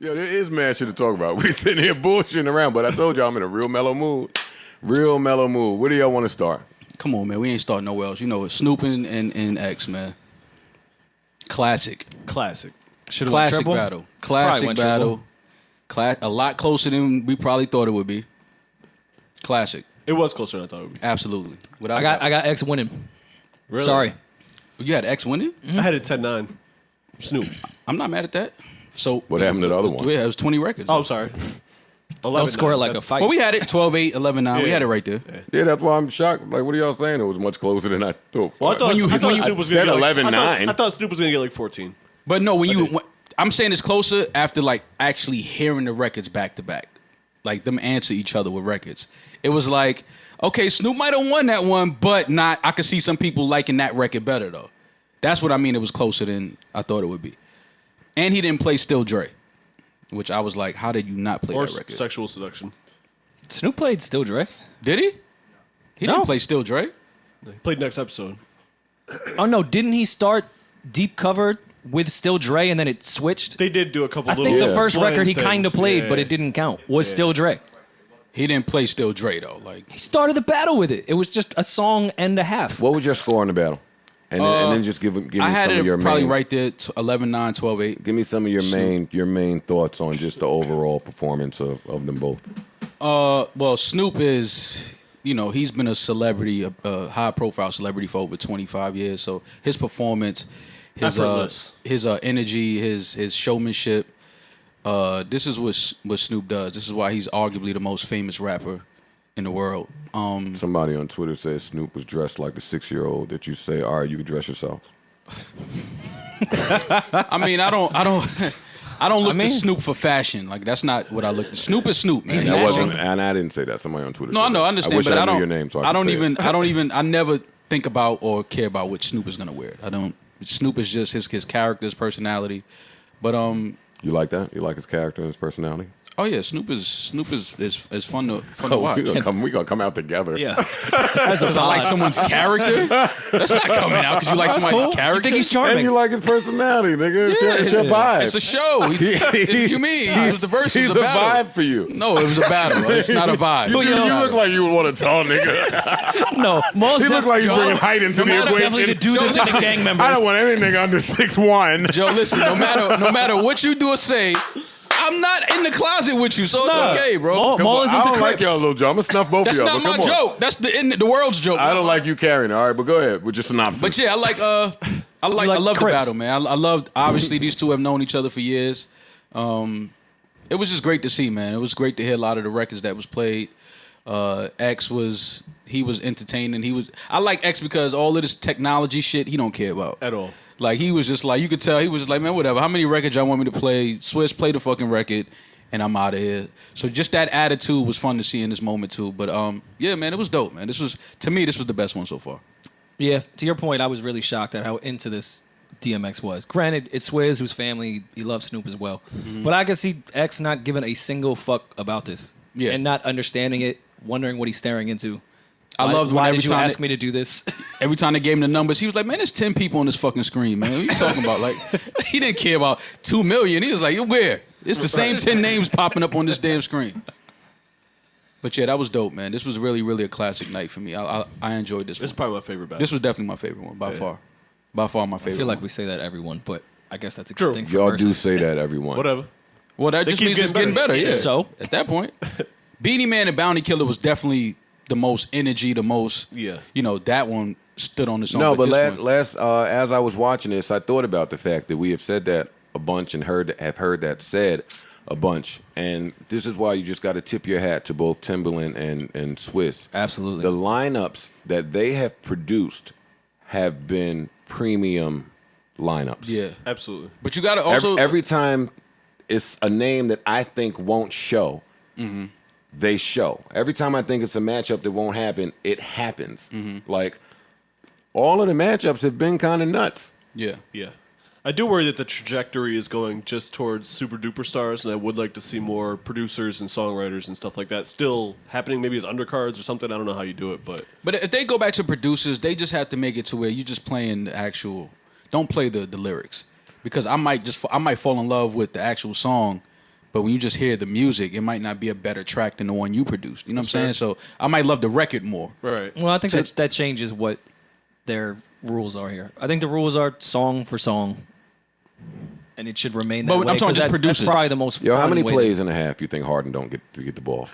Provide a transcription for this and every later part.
Yeah, there is mad shit to talk about. We sitting here bullshitting around, but I told y'all I'm in a real mellow mood. Real mellow mood. Where do y'all want to start? Come on, man. We ain't starting nowhere else. You know, it's Snoop and X, man. Classic Classic. battle. Classic battle. A lot closer than we probably thought it would be. Classic. It was closer than I thought it would be. Absolutely. I got X winning. Really? Sorry. You had X winning? I had it 10-9. Snoop. I'm not mad at that. So what happened to the other one? Yeah, it was 20 records. Oh, I'm sorry. Don't score it like a fight. Well, we had it 12-8, 11-9. We had it right there. Yeah, that's why I'm shocked. Like, what are y'all saying? It was much closer than I thought. Well, I thought Snoop was going to get 11-9. I thought Snoop was going to get like 14. But no, I'm saying it's closer after like actually hearing the records back to back. Like them answer each other with records. It was like, okay, Snoop might have won that one, but not. I could see some people liking that record better though. That's what I mean. It was closer than I thought it would be. And he didn't play Still Dre, which I was like, how did you not play that record? Sexual Seduction. Snoop played Still Dre. Did he? He didn't play Still Dre. He played next episode. Oh no, didn't he start Deep Covered with Still Dre and then it switched? They did do a couple. I think the first record he kind of played, yeah. but it didn't count. Was Still Dre. He didn't play Still Dre though. Like He started the battle with it. It was just a song and a half. What was your score in the battle? And then just give me I had some it of your probably main, right there, 11-9, 12-8. Give me some of your main thoughts on just the overall performance of them both. Well, Snoop is, he's been a celebrity, a high-profile celebrity for over 25 years. So his performance, his energy, his showmanship. This is what Snoop does. This is why he's arguably the most famous rapper in the world. Somebody on Twitter says Snoop was dressed like the 6-year-old that you say, all right, you can dress yourself. I mean, I don't look to Snoop for fashion. Like that's not what I look to. Snoop is Snoop, man. That wasn't, and I didn't say that. Somebody on Twitter. No, said I know, that. I understand, I wish but I knew your name, so I I never think about or care about what Snoop is gonna wear. I don't. Snoop is just his character, his personality. But you like that? You like his character and his personality? Oh yeah, Snoop is fun to watch. We gonna come out together. Yeah. Because I like someone's character. That's not coming out because you like somebody's character. You think he's charming? And you like his personality, nigga. It's your vibe. It's a show. What do you mean? It was the Verzuz. He's a a battle. vibe for you. No, it was a battle. It's not a vibe. You look like you would want to tell nigga. No, most He look like you bringing height into the definitely equation. the dude that's in the gang members. I don't want any nigga under 6'1". Joe, listen. No matter what you do or say, I'm not in the closet with you, so it's okay, bro. Maul is I into don't like Crips. y'all, little Joe. I'm gonna snuff both That's of y'all. not but my come on. joke. That's the world's joke. I don't like you carrying it. All right, but go ahead with your synopsis. But yeah, I love the Crips. battle, man. I loved. Obviously, these two have known each other for years. It was just great to see, man. It was great to hear a lot of the records that was played. X was entertaining. I like X because all of this technology shit he don't care about At all. Like he was just like, you could tell he was just like, man, whatever. How many records y'all want me to play? Swiss, play the fucking record, and I'm out of here. So just that attitude was fun to see in this moment too. But yeah, man, it was dope, man. This was the best one so far. Yeah, to your point, I was really shocked at how into this DMX was. Granted, it's Swizz, whose family, he loves Snoop as well. Mm-hmm. But I can see X not giving a single fuck about this. Yeah. And not understanding it, wondering what he's staring into. I loved when why every did you time ask me to do this? Every time they gave him the numbers, he was like, man, there's 10 people on this fucking screen, man. What are you talking about? Like, he didn't care about 2 million. He was like, where? It's the same 10 names popping up on this damn screen. But yeah, that was dope, man. This was really, really a classic night for me. I enjoyed this one. This is probably my favorite battle. This was definitely my favorite one, by far. By far my favorite I feel like one. we say that everyone, but I guess that's a True. good thing for Y'all Versus. do say that, everyone. Whatever. Well, that They just keep means it's getting getting better, yeah. So? At that point. Beanie Man and Bounty Killer was definitely the most energy, the most, that one stood on its own. No, but this one, as I was watching this, I thought about the fact that we have said that a bunch and have heard that said a bunch. And this is why you just got to tip your hat to both Timbaland and Swiss. Absolutely. The lineups that they have produced have been premium lineups. Yeah. Absolutely. But you got to also... Every time it's a name that I think won't show, they show. Every time I think it's a matchup that won't happen, it happens. Like, all of the matchups have been kind of nuts. Yeah. Yeah. I do worry that the trajectory is going just towards super duper stars, and I would like to see more producers and songwriters and stuff like that still happening, maybe as undercards or something. I don't know how you do it, but if they go back to producers, they just have to make it to where you're just playing the actual... Don't play the lyrics. Because I might fall in love with the actual song But when you just hear the music, it might not be a better track than the one you produced. You know what I'm saying? So I might love the record more. Right. Well, I think that changes what their rules are here. I think the rules are song for song, and it should remain that But way. I'm talking just that's producers. probably the most. Yo, how fun many way plays and a half you think Harden don't get to get the ball?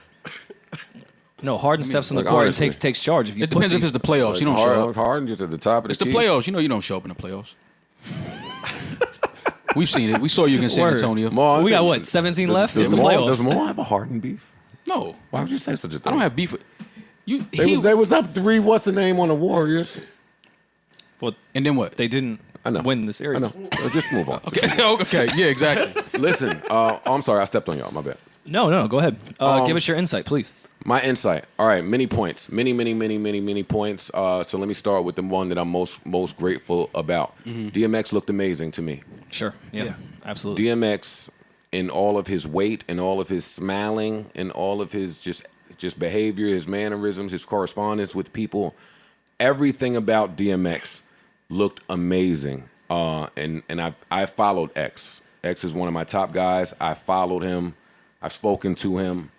No, Harden steps on the like, court and honestly. takes charge. If you It depends pussy- if it's the playoffs. You don't show up. Harden just at the top of It's the the key. playoffs. You don't show up in the playoffs. We've seen it. We saw you against San Word. Antonio. Maul, we I got think- what 17 left. Does It's the Maul- playoffs. Does Maul have a Harden beef? No, Why would you say such a thing? I don't have beef with you. They was up 3. What's the name on the Warriors? Well, and then what? they didn't I know. win the I series. know. Just move on. Okay, okay, yeah, exactly. Listen, I'm sorry, I stepped on y'all. My bad. No, go ahead. Give us your insight, please. My insight. All right, many points. Many points. So let me start with the one that I'm most grateful about. DMX looked amazing to me. Sure. Yeah. Absolutely. DMX, in all of his weight, in all of his smiling, in all of his just behavior, his mannerisms, his correspondence with people, everything about DMX looked amazing. And I followed X. X is one of my top guys. I followed him. I've spoken to him.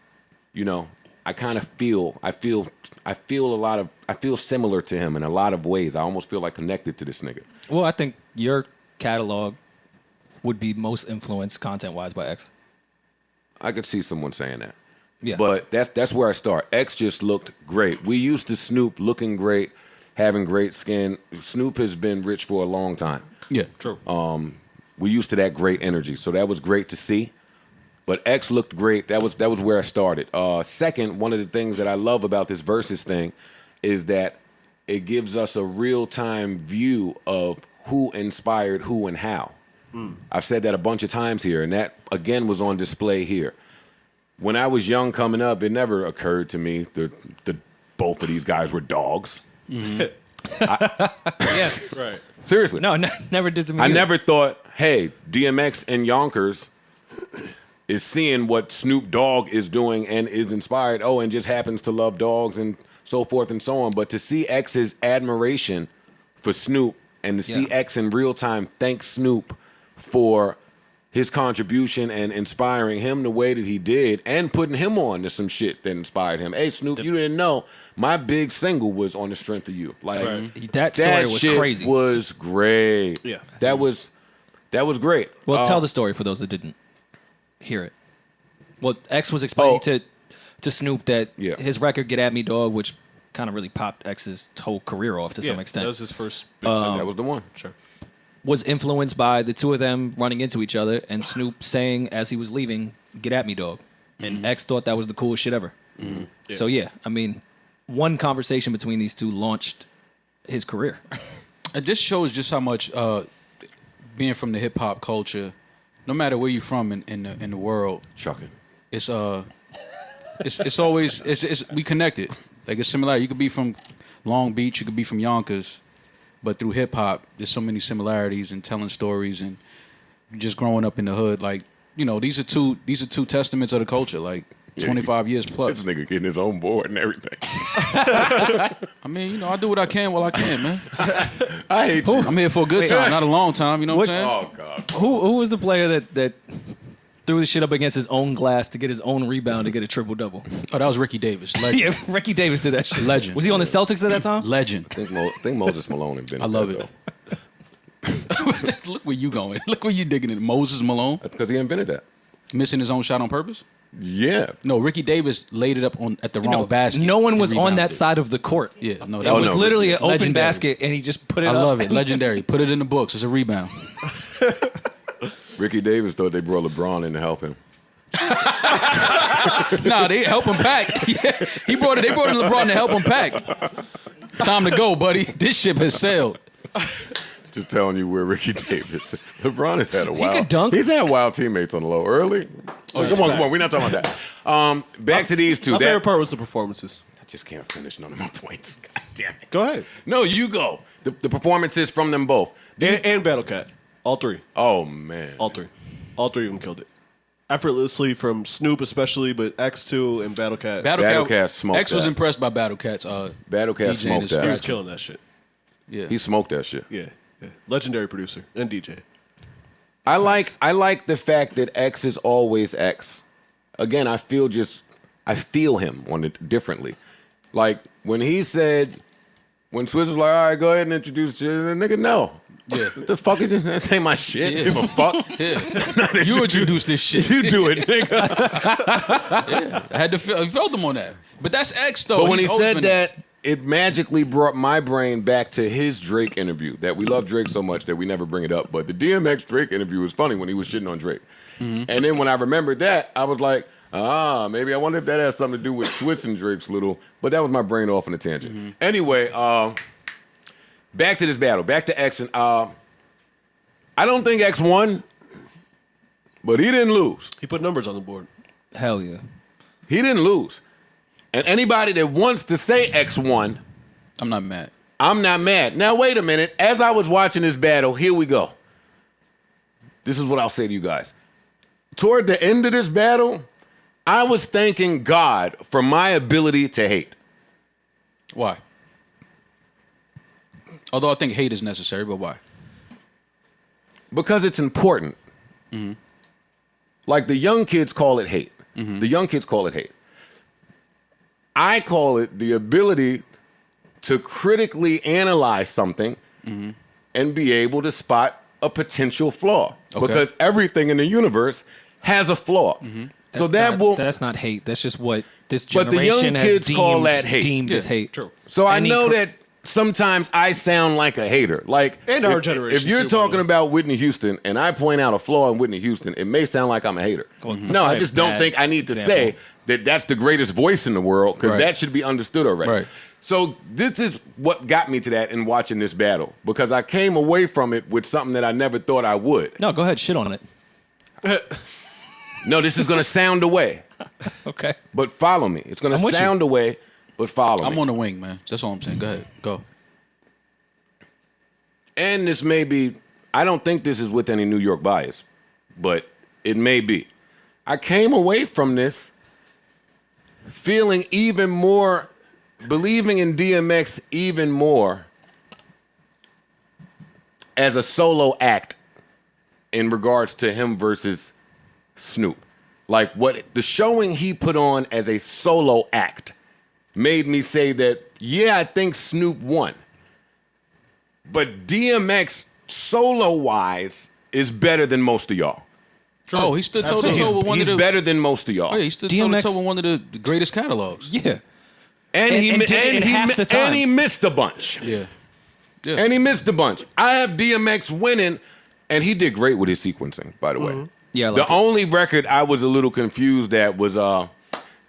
You know, I feel similar to him in a lot of ways. I almost feel like connected to this nigga. Well, I think your catalog would be most influenced content-wise by X. I could see someone saying that. Yeah. But that's where I start. X just looked great. We used to Snoop looking great, having great skin. Snoop has been rich for a long time. Yeah, True. We used to that great energy. So that was great to see. But X looked great. That was where I started. Second, one of the things that I love about this Verzuz thing is that it gives us a real-time view of who inspired who and how. I've said that a bunch of times here, and that, again, was on display here. When I was young coming up, it never occurred to me that both of these guys were dogs. Yes. Right. Seriously. No, never did to me. I either. never thought, hey, DMX and Yonkers is seeing what Snoop Dogg is doing and is inspired, and just happens to love dogs and so forth and so on. But to see X's admiration for Snoop and to see X in real time thank Snoop for his contribution and inspiring him the way that he did and putting him on to some shit that inspired him. Hey, Snoop, you didn't know my big single was On the Strength of You. Like, That story that was shit crazy. was great. Yeah. That was great. Well, tell the story for those that didn't hear it. Well, X was explaining to Snoop that his record "Get At Me, Dog," which kind of really popped X's whole career off to some extent. That was his first big single. That was the one. Sure. Was influenced by the two of them running into each other and Snoop saying as he was leaving, "Get at me, dog." And X thought that was the coolest shit ever. So yeah, I mean, one conversation between these two launched his career. it just shows just how much being from the hip hop culture, no matter where you're from in the world, Shocking. it's always we connected. Like it's similar. You could be from Long Beach, you could be from Yonkers, but through hip hop, there's so many similarities and telling stories and just growing up in the hood. Like, you know, these are two testaments of the culture. Like 25 years plus. This nigga getting his own board and everything. I mean, you know, I do what I can while I can, man. I hate you. I'm here for a good time, not a long time. You know what I'm saying? Oh, God. Who was the player that threw the shit up against his own glass to get his own rebound to get a triple double? Oh, that was Ricky Davis. Legend. Yeah, Ricky Davis did that shit. Legend. Was he on the Celtics at that time? Legend. I think Moses Malone invented I love that, it. Look where you going. Look where you digging it. Moses Malone because he invented that. missing his own shot on purpose. Yeah. No, Ricky Davis laid it up at the wrong basket. No one and was on rebounded that it. side of the court. Yeah, no, It that was literally an open legendary. basket, and he just put it I up. love it. Legendary. Put it in the books. It's a rebound. Ricky Davis thought they brought LeBron in to help him. Nah, they help him pack. Yeah, they brought in LeBron to help him pack. Time to go, buddy. This ship has sailed. Just telling you where Ricky Davis. LeBron has had a wild. could dunk. He's had wild teammates on the low early. Oh, come on. We're not talking about that. Back to these two. My favorite part was the performances. I just can't finish none of my points. God damn it. Go ahead. No, you go. The performances from them both. And Battle Cat. All three. Oh man. All three. All three of them killed it. Effortlessly from Snoop especially, but X2 and Battle Cat. Battle Cat smoked X was that. impressed by Battle Cat's Battle Cat DJing smoked his that. He was killing that shit. Yeah. He smoked that shit. Yeah. Legendary producer and DJ. I like the fact that X is always X. Again, I feel him on it differently. Like when he said, when Swizz was like, all right, go ahead and introduce you, the nigga, no. Yeah. What the fuck is this? This ain't my shit. Yeah. Give a fuck. Yeah. You introduced this shit. You do it, nigga. Yeah. I had to feel, I felt him on that. But that's X though. But when he He's always said been that, it magically brought my brain back to his Drake interview. That we love Drake so much that we never bring it up. But the DMX Drake interview was funny when he was shitting on Drake. And then when I remembered that, I was like, maybe I wonder if that has something to do with Swizz and Drake's little. But that was my brain off on a tangent. Anyway, back to this battle. Back to X. And I don't think X won, but he didn't lose. He put numbers on the board. Hell yeah. He didn't lose. And anybody that wants to say X won, I'm not mad. I'm not mad. Now, wait a minute. As I was watching this battle, here we go. This is what I'll say to you guys. Toward the end of this battle, I was thanking God for my ability to hate. Why? Although I think hate is necessary, but why? Because it's important. Like the young kids call it hate. The young kids call it hate. I call it the ability to critically analyze something and be able to spot a potential flaw. Okay. Because everything in the universe has a flaw. So That's not hate. That's just what this But the young generation has kids call that hate. deemed as hate. True. So I Any know cr- that sometimes I sound like a hater. Like And our if generation, you're too, talking brother. about Whitney Houston and I point out a flaw in Whitney Houston, it may sound like I'm a hater. No, I just don't bad think I need to example. say that that's the greatest voice in the world because Right. that should be understood already. Right. So this is what got me to that in watching this battle because I came away from it with something that I never thought I would. No, go ahead, shit on it. No, this is going to sound away, Okay. but follow me. It's going to I'm with you. sound away, but follow me. I'm on the wing, man. That's all I'm saying. Go ahead. Go. And this may be, I don't think this is with any New York bias, but it may be. I came away from this feeling even more, believing in DMX even more as a solo act in regards to him versus Snoop. Like what the showing he put on as a solo act made me say that, yeah, I think Snoop won. But DMX solo-wise is better than most of y'all. Oh, he stood toe to toe with one He's of the. better than most of y'all. Oh, yeah, he stood toe to DMX toe with one of the greatest catalogs. Yeah. And and did it in half the time. he missed a bunch. Yeah. Yeah. And he missed a bunch. I have DMX winning, and he did great with his sequencing, by the way. Yeah, I The liked it. only record I was a little confused at was damn,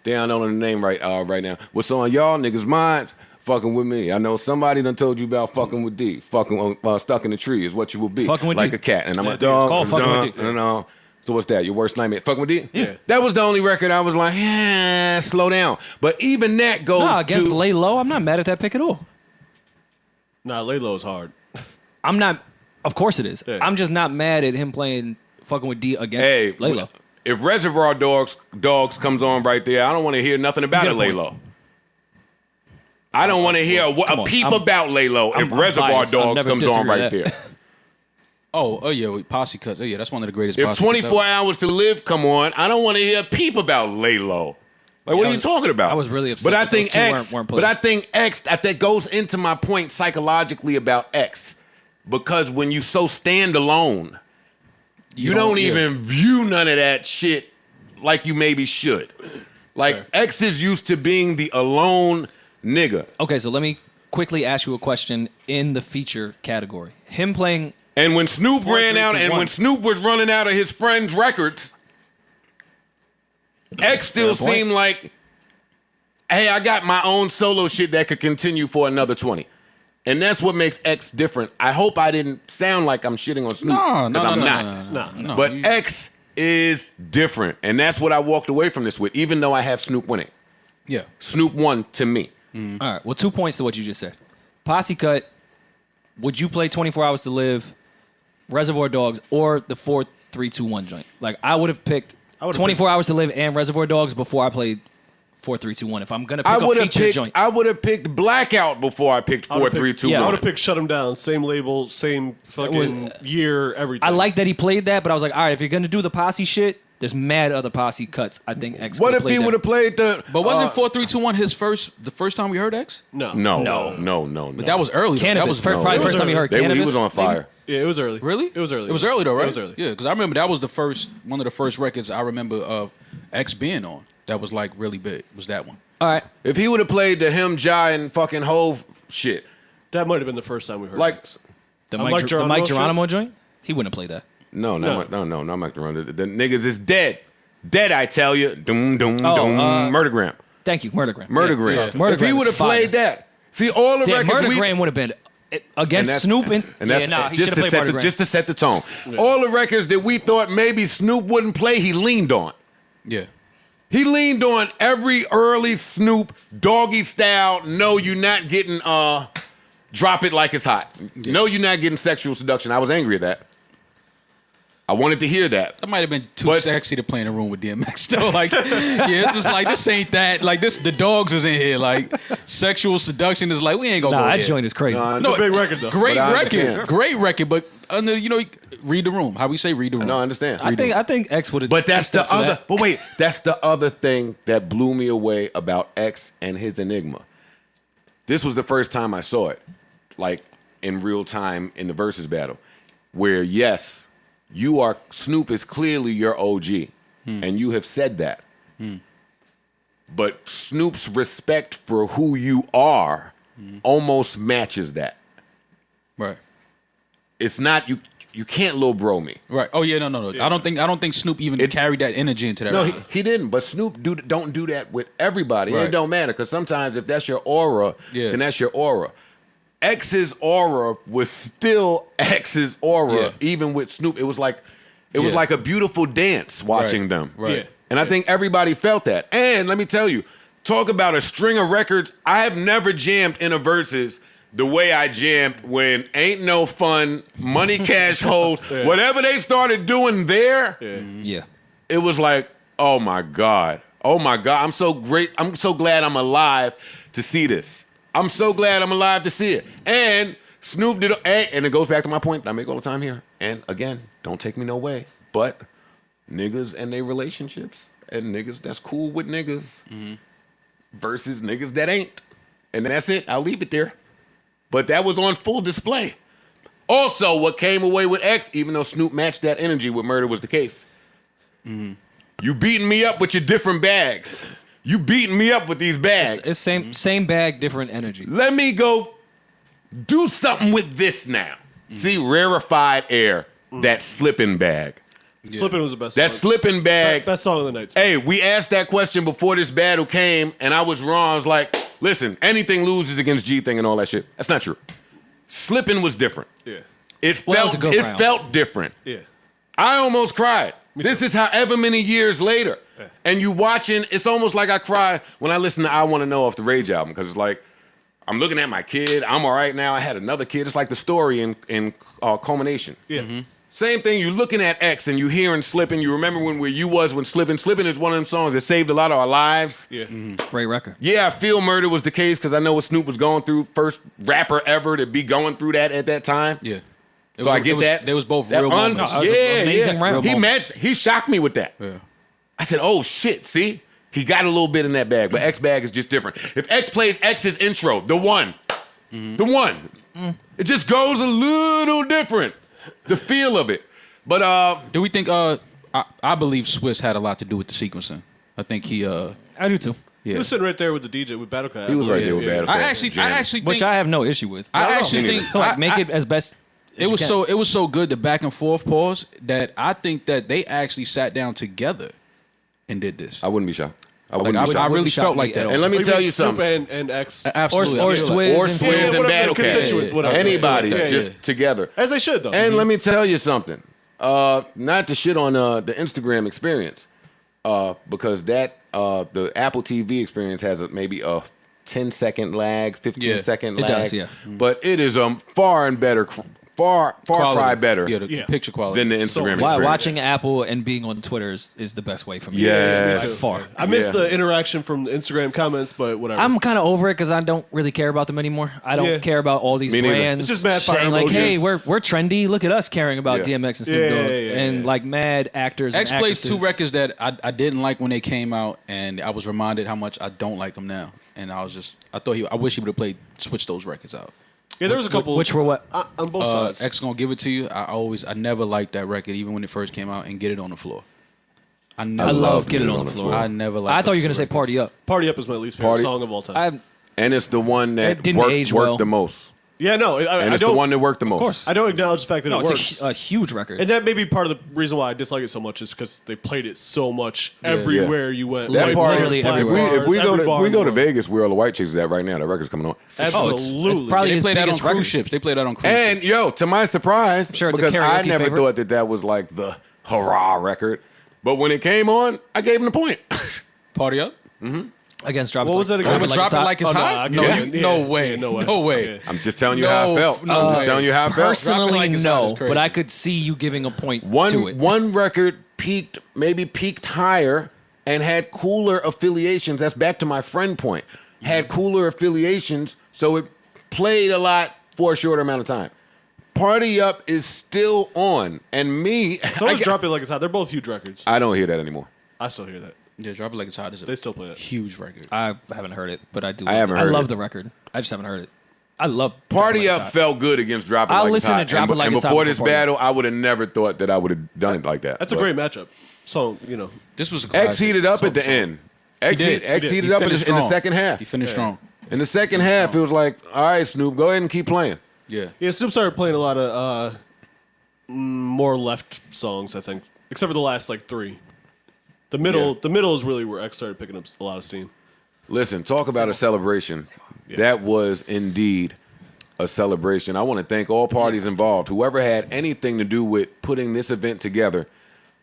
I don't know the name right now. What's on y'all niggas' minds? Fucking with me. I know somebody done told you about fucking with D. Fucking stuck in the tree is what you will be. Fucking with like D. a cat. And I'm a it's called dog. fucking with D. No. So what's that? Your worst nightmare? Fucking with D? Yeah. That was the only record I was like, slow down. But even that goes No, against to... Lay Low, I'm not mad at that pick at all. Nah, lay low is hard. I'm not. Of course it is. Yeah. I'm just not mad at him playing fucking with D against Hey, Lay Low. if Reservoir Dogs comes on right there, I don't want to hear nothing about You it, get a Lay point. Low. I don't want to hear Come a on, peep I'm- about Lay Low if I'm Reservoir biased. I'll Dogs never comes on disagree right with there. that. Oh yeah, with Posse Cuts. Oh yeah, that's one of the greatest. If Posse Cuts 24 ever. Hours to Live come on, I don't want to hear a peep about Lay Low. Like, what are you talking about? I was really upset But I that those think two X. weren't But played. I think X. That goes into my point psychologically about X, because when you so stand alone, you don't yeah. even view none of that shit like you maybe should. Like Fair. X is used to being the alone nigga. Okay, so let me quickly ask you a question in the feature category. Him playing. And when Snoop 4, ran 3, out, 2, and 1. when Snoop was running out of his friends' records, X still Fair point. seemed like, hey, I got my own solo shit that could continue for another 20. And that's what makes X different. I hope I didn't sound like I'm shitting on Snoop. No, 'cause no, I'm no, not. no, no, no, no. But You- X is different. And that's what I walked away from this with, even though I have Snoop winning. yeah. Snoop won to me. All right, well, 2 points to what you just said. Posse Cut, would you play 24 Hours to Live, Reservoir Dogs, or the 4, 3, 2, 1 joint? Like, I would have picked I would've 24 Hours to Live and Reservoir Dogs before I played 4-3-2-1. If I'm gonna pick a feature joint, I would have picked Blackout before I picked 4-3-2-1. I would have picked Shut 'Em Down. Same label, same fucking year, everything. I like that he played that, but I was like, all right, if you're gonna do the posse shit, there's mad other posse cuts. I think X. What if he would have played the? But wasn't 4-3-2-1 the first time we heard X? No. But that was early. Cannabis. That was Probably the first time you heard Cannabis. He was on fire. Yeah, it was early. Really? It was early. It was early though, right? It was early. Yeah, because I remember that was one of the first records I remember of X being on. That was like really big. Was that one? All right. If he would have played the him, Jai, and fucking Hove shit, That might have been the first time we heard like X. The Mike Mike Geronimo Geronimo joint, he wouldn't have played that. no, I'm not the run. The niggas is dead. Dead, I tell you. Doom, doom, doom. Murdergram. Thank you, Murdergram. Murdergram. Yeah. Murdergram If he would have is fire. played that, see all the Damn, records Murdergram would have been against Snoop and that's he just should to have set played Murdergram. just to set the tone. All the records that we thought maybe Snoop wouldn't play, he leaned on. Yeah. He leaned on every early Snoop doggy style. No, you're not getting drop it like it's hot. Yeah. No, you're not getting sexual seduction. I was angry at that. I wanted to hear that. That might have been too sexy to play in a room with DMX though. Like, yeah, it's just like this ain't that. Like this, the dogs is in here. Like sexual seduction is like we ain't gonna go that there. joint is crazy. It's a big record, though. Great But I record, understand. great record. But read the room. How we say read the room. No, I understand. I think X would have. But that's the other. But wait, that's the other thing that blew me away about X and his Enigma. This was the first time I saw it, like in real time in the Verzuz battle, where yes, Snoop is clearly your OG, and you have said that. But Snoop's respect for who you are almost matches that. Right. It's not you. You can't little bro me. Right. Oh yeah. No. Yeah. I don't think Snoop even carried that energy into that. No, record. he didn't. But Snoop don't do that with everybody. Right. It don't matter because sometimes if that's your aura, then that's your aura. X's aura was still X's aura, even with Snoop. It was like a beautiful dance watching them. Right. Yeah. And I think everybody felt that. And let me tell you, talk about a string of records. I have never jammed in a Verzuz the way I jammed when Ain't No Fun, Money Cash Hoes, whatever they started doing there, it was like, oh my God. I'm so great. I'm so glad I'm alive to see this. I'm so glad I'm alive to see it. And Snoop did, and it goes back to my point that I make all the time here. And again, don't take me no way, but niggas and their relationships and niggas that's cool with niggas versus niggas that ain't. And that's it. I'll leave it there. But that was on full display. Also, what came away with X, even though Snoop matched that energy with Murder was the case. You beating me up with your different bags. You beating me up with these bags. It's same bag, different energy. Let me go do something with this now. See, rarefied air, that slipping bag. Slippin' was the best That song. slipping bag. Best song of the night. Hey, we asked that question before this battle came, and I was wrong. I was like, listen, anything loses against G thing and all that shit. That's not true. Slipping was different. Yeah. It that was a good round. felt different. Yeah. I almost cried. This is however many years later. Yeah. And you watching, it's almost like I cry when I listen to I Want to Know off the Rage album, because it's like, I'm looking at my kid. I'm all right now. I had another kid. It's like the story in Culmination. Yeah. Same thing. You're looking at X and you hearing Slippin'. You remember where you was when Slippin'. Slippin' is one of them songs that saved a lot of our lives. Yeah. Great record. Yeah, I feel Murder was the case because I know what Snoop was going through. First rapper ever to be going through that at that time. Yeah. I get that. They was both That real moments. was an amazing round. He matched. He shocked me with that. Yeah. I said, "Oh shit! See, he got a little bit in that bag, but X bag is just different. If X plays X's intro, the one, it just goes a little different. The feel of it. But Do we think? I believe Swiss had a lot to do with the sequencing. I think he. I do too. He Yeah. was sitting right there with the DJ with Battle Cat. he was right there with Battle I Cat, actually jamming. think. Which I have no issue with. I actually Me think. Like, make it as best. It was so good, the back and forth pause, that I think that they actually sat down together and did this. I wouldn't be shocked. I Like, wouldn't be shocked. I really shock felt me like at that. all. And let me Maybe tell you Snoop something. and X. Absolutely. Or I feel like- Swizz. Or and- Swizz Yeah, and whatever, Battle Cat. constituents, whatever. Anybody Yeah, just yeah. together. As they should, though. And let me tell you something. Not to shit on the Instagram experience, because that the Apple TV experience has maybe a 10-second lag, 15-second it lag. does, yeah. But it is far far cry better Yeah, the picture quality. than the Instagram experience. Watching Apple and being on Twitter is the best way for me. Yeah, Me too. far. I miss the interaction from the Instagram comments, but whatever. I'm kind of over it because I don't really care about them anymore. I don't care about all these Me neither. brands It's just mad fire saying like, emojis. "Hey, we're trendy. Look at us caring about Yeah. DMX and Snoop Dogg," and like mad actors. X and played actresses. 2 records that I didn't like when they came out, and I was reminded how much I don't like them now. And I wish he would have switched those records out. yeah, there was a couple. Which were what? on both sides. X Gonna Give It To You. I never liked that record, even when it first came out. And Get It On the Floor. I love Get It On the Floor. I never liked. I thought you were those gonna say records. Party Up. Party Up is my least favorite Party- song of all time. And it's the one that It didn't age worked well. the most. Yeah, no, And I it's the don't. one that worked the most. Of course. I don't acknowledge the fact that No, it works. it's a huge record. And that may be part of the reason why I dislike it so much is because they played it so much everywhere you went. That White part, bars, literally black everywhere. if we bars, go every bar to in the world. Vegas, where all the white chicks is at right now, that record's coming on. Absolutely. it's probably They his play that on biggest cruise record. ships. They play that on cruise And ships. to my surprise, sure it's a because I karaoke never favorite. thought that was like the hurrah record, but when it came on, I gave him the point. Party Up. Against Drop It What was Like- that again? Drop It Drop It Hot. Like It's Oh, no, hot. I No, get it. no Yeah, way. no way. No way. Okay. I'm just telling you how I felt. No I'm just way. telling you how I felt. Drop It Personally, Like It's Hot is no, crazy. but I could see you giving a point to it. One record peaked higher and had cooler affiliations. That's back to my friend point. Had cooler affiliations, so it played a lot for a shorter amount of time. Party Up is still on, and me, So is Drop It Like It's Hot. They're both huge records. I don't hear that anymore. I still hear that. Yeah, Drop It Like It's Hot is a They still play that. huge record. I haven't heard it, but I do. I haven't heard I love it. the record. I just haven't heard it. I love Party Drop It Like Up It's Hot. felt good against Drop It I'll Like It's listen to Hot. Drop It Like and It's Hot before before this Party Up. battle, I would have never thought that I would have done it like that. That's a But great matchup. So, This was a X classic. heated up at the end. X did. heated He up in finished the strong. second half. He finished strong. In the second half, it was like, all right, Snoop, go ahead and keep playing. Yeah. Yeah, Snoop started playing a lot of more left songs, I think, except for the last like 3. The middle is really where X started picking up a lot of steam. Listen, talk about a celebration. That was indeed a celebration. I want to thank all parties involved. Whoever had anything to do with putting this event together,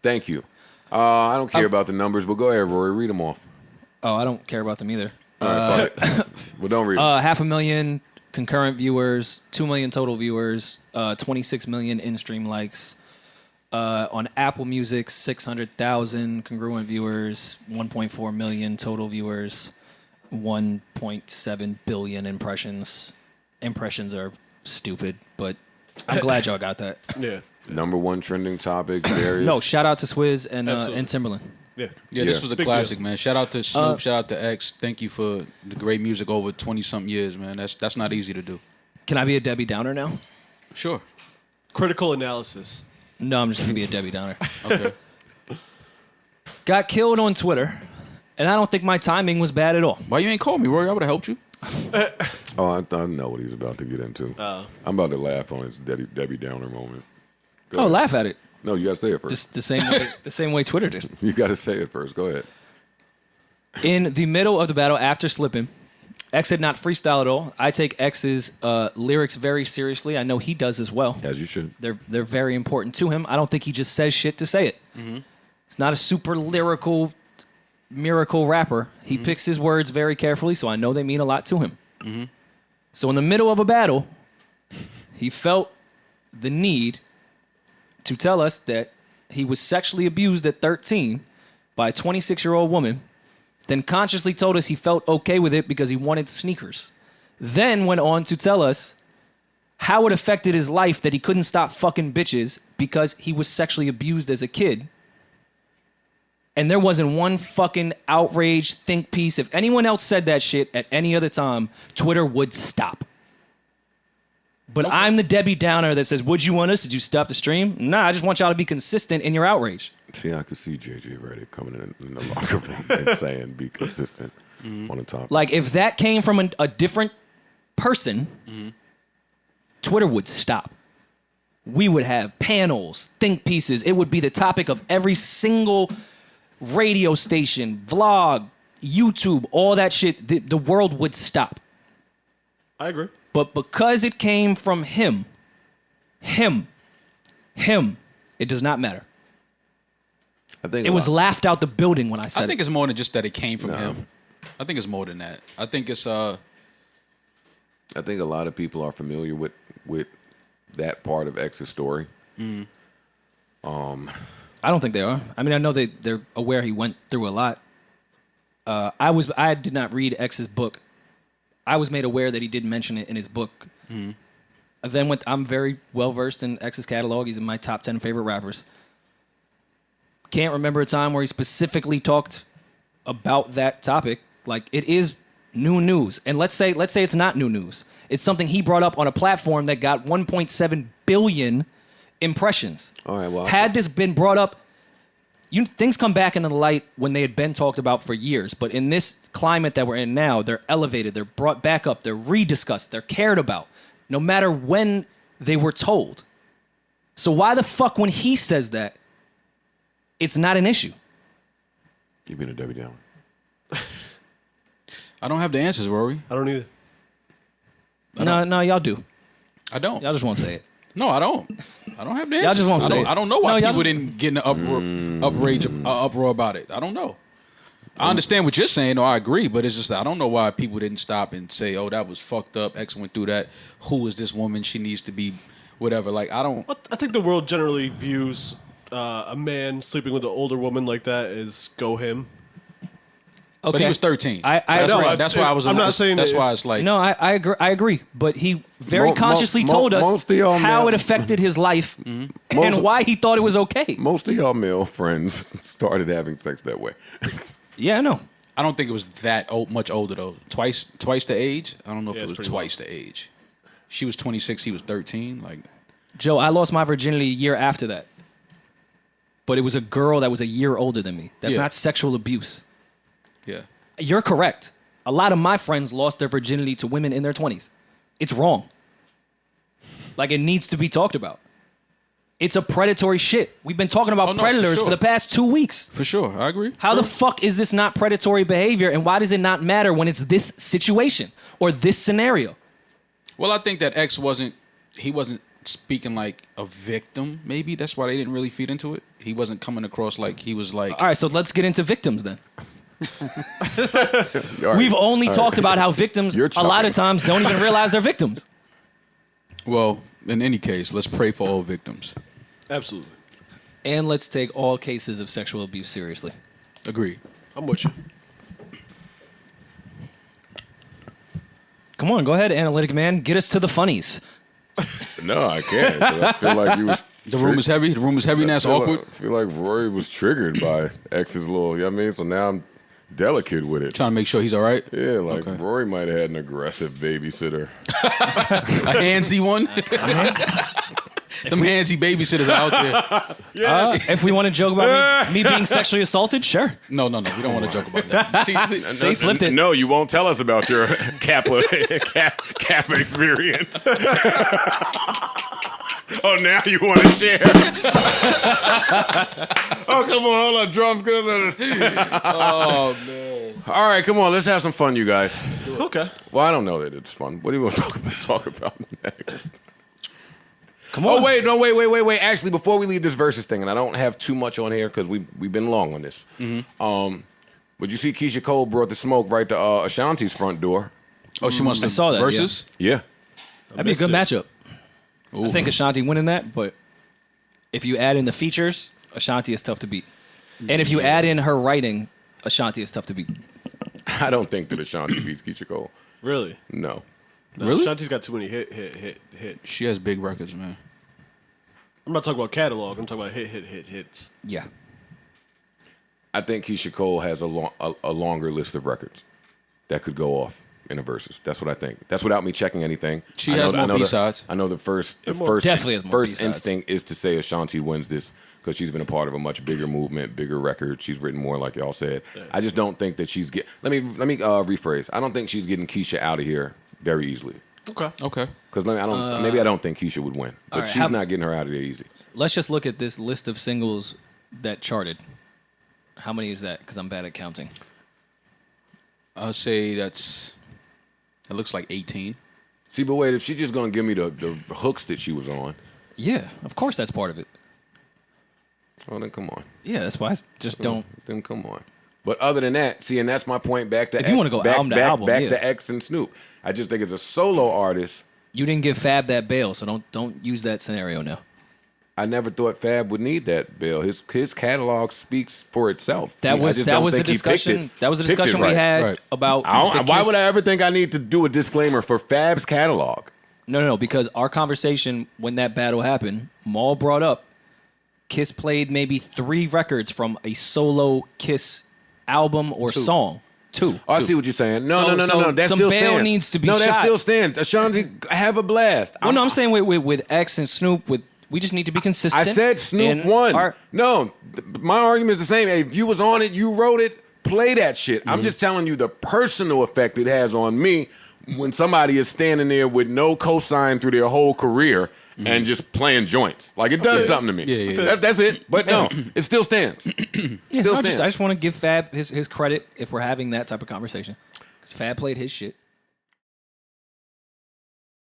thank you. I don't care about the numbers, but go ahead, Rory, read them off. Oh, I don't care about them either. All right, fuck it. Well, don't read 'em. 500,000 concurrent viewers, 2 million total viewers, 26 million in-stream likes. On Apple Music, 600,000 congruent viewers, 1.4 million total viewers, 1.7 billion impressions. Impressions are stupid, but I'm glad y'all got that. Yeah. Number one trending topic, Darius. No, shout out to Swizz Absolutely. and Timberland. Yeah. Yeah, this was a Big classic, deal. man. Shout out to Snoop, shout out to X. Thank you for the great music over 20-something years, man. That's not easy to do. Can I be a Debbie Downer now? Sure. Critical analysis. No, I'm just gonna be a Debbie Downer. Okay. Got killed on Twitter, and I don't think my timing was bad at all. Why you ain't called me, Rory? I would have helped you. Oh, I know what he's about to get into. I'm about to laugh on his Debbie Downer moment. Go Oh, ahead. laugh at it. No, you got to say it first. Just the same way Twitter did. You got to say it first. Go ahead. In the middle of the battle, after slipping, X had not freestyle at all. I take X's lyrics very seriously. I know he does as well. As you should. They're very important to him. I don't think he just says shit to say it. It's not a super lyrical miracle rapper. He picks his words very carefully, so I know they mean a lot to him. So in the middle of a battle, he felt the need to tell us that he was sexually abused at 13 by a 26-year-old woman, then consciously told us he felt okay with it because he wanted sneakers. Then went on to tell us how it affected his life that he couldn't stop fucking bitches because he was sexually abused as a kid. And there wasn't one fucking outrage think piece. If anyone else said that shit at any other time, Twitter would stop. But I'm the Debbie Downer that says, would you want us? Did you stop the stream? Nah, I just want y'all to be consistent in your outrage. See, I could see JJ Reddick coming in the locker room and saying, be consistent on the topic. Like, if that came from a different person, Twitter would stop. We would have panels, think pieces. It would be the topic of every single radio station, vlog, YouTube, all that shit. The world would stop. I agree. But because it came from him, it does not matter. I think It was laughed out the building when I said I think it. it's more than just that it came from No. him. I think it's more than that. I think it's I think a lot of people are familiar with that part of X's story. I don't think they are. I mean, I know they're aware he went through a lot. I did not read X's book. I was made aware that he did mention it in his book. Then I'm very well versed in X's catalog. He's in my top 10 favorite rappers. Can't remember a time where he specifically talked about that topic. Like, it is new news. And let's say it's not new news. It's something he brought up on a platform that got 1.7 billion impressions. All right, well, had this been brought up, things come back into the light when they had been talked about for years. But in this climate that we're in now, they're elevated, they're brought back up, they're rediscussed, they're cared about, no matter when they were told. So why the fuck, when he says that, it's not an issue? You being a Debbie Downer. I don't have the answers, Rory. I don't either. No, y'all do. I don't. Y'all just won't say it. No, I don't. I don't have the answers. Y'all just won't say it. I don't know why No, y'all people didn't get in an uproar about it. I don't know. I understand what you're saying, or I agree, but it's just I don't know why people didn't stop and say, "Oh, that was fucked up. X went through that. Who is this woman? She needs to be whatever." Like, I don't. I think the world generally views a man sleeping with an older woman like that as go him. Okay. But he was 13. know, That's why I was. I'm not saying that's that why it's- it's like. No, I agree. I agree. But he very consciously told us most of y'all how male- it affected his life Most and of- why he thought it was okay. Most of y'all male friends started having sex that way. Yeah, I know. I don't think it was that much older though. Twice the age. I don't know if Yeah, it it's was pretty twice the age. She was 26. He was 13. Like, Joe, I lost my virginity a year after that. But it was a girl that was a year older than me. That's Yeah. not sexual abuse. yeah. You're correct. A lot of my friends lost their virginity to women in their 20s. It's wrong. Like, it needs to be talked about. It's a predatory shit. We've been talking about Oh, no, for predators sure. for the past 2 weeks. For sure, I agree. How the fuck is this not predatory behavior, and why does it not matter when it's this situation or this scenario? Well, I think that X wasn't speaking like a victim. Maybe that's why they didn't really feed into it. He wasn't coming across like he was like. All right, so let's get into victims then. All right. We've only All talked right. about how victims You're a lot of chucking. times don't even realize they're victims. Well, in any case, let's pray for all victims. Absolutely. And let's take all cases of sexual abuse seriously. Agreed. I'm with you. Come on, go ahead, analytic man. Get us to the funnies. No, I can't. 'Cause I feel like you was. The room is heavy. The room is heavy. Now it's awkward. I feel like Rory was triggered by X's little. You know what I mean? So now I'm delicate with it. Trying to make sure he's all right. Yeah, like Okay. Rory might have had an aggressive babysitter. A handsy one. Them handsy babysitters out there. If we want to joke about me being sexually assaulted, sure. No. We don't want to joke about that. See, So he flipped it. No, you won't tell us about your Kappa experience. Oh, now you want to share? Oh, come on, hold on, drums. oh man. All right, come on, let's have some fun, you guys. Okay. Well, I don't know that it's fun. What do you want to talk about next? Come on. Oh, wait. Actually, before we leave this versus thing, and I don't have too much on here because we've been long on this. But you see Keisha Cole brought the smoke right to Ashanti's front door. Oh, she wants to saw that, versus. Yeah. That'd be a good matchup. I Ooh. think Ashanti winning that, but if you add in the features, Ashanti is tough to beat. And if you add in her writing, Ashanti is tough to beat. I don't think that Ashanti beats Keisha Cole. Really? No. No, Really? Shanti's got too many hit. She has big records, man. I'm not talking about catalog. I'm talking about hits. Yeah. I think Keisha Cole has a longer list of records that could go off in a versus. That's what I think. That's without me checking anything. She I has know- I more know the- B-sides. I know the first Definitely has more first B-sides. instinct is to say Ashanti wins this because she's been a part of a much bigger movement, bigger record. She's written more, like y'all said. I just don't think that she's Let me rephrase. I don't think she's getting Keisha out of here very easily. Okay. Because maybe I don't think Keisha would win, but right, she's not getting her out of there easy. Let's just look at this list of singles that charted. How many is that? Because I'm bad at counting. I'll say it looks like 18. See, but wait, if she's just gonna give me the hooks that she was on, Yeah, of course that's part of it. oh then come on. Yeah, that's why I just don't. Then come on. But other than that, see, and that's my point back to If X. you wanna go back, album to back, album, back yeah. to X and Snoop. I just think as a solo artist, You didn't give Fab that bail, so don't use that scenario now. I never thought Fab would need that bail. His catalog speaks for itself. That was the discussion. That was the discussion we had about. Why would I ever think I need to do a disclaimer for Fab's catalog? No, because our conversation when that battle happened, Maul brought up Kiss played maybe 3 records from a solo Kiss album or song. 2. Oh, I see what you're saying. No. That some still bail stands. needs to be no, shot. that still stands. Ashanti, have a blast. Well, no, I'm saying with X and Snoop, we just need to be consistent. I said Snoop won. My argument is the same. Hey, if you was on it, you wrote it, play that shit. I'm just telling you the personal effect it has on me when somebody is standing there with no cosign through their whole career and just playing joints. Like, it does something to me. Yeah. That's it. But no, it still stands. I just want to give Fab his credit if we're having that type of conversation. Because Fab played his shit.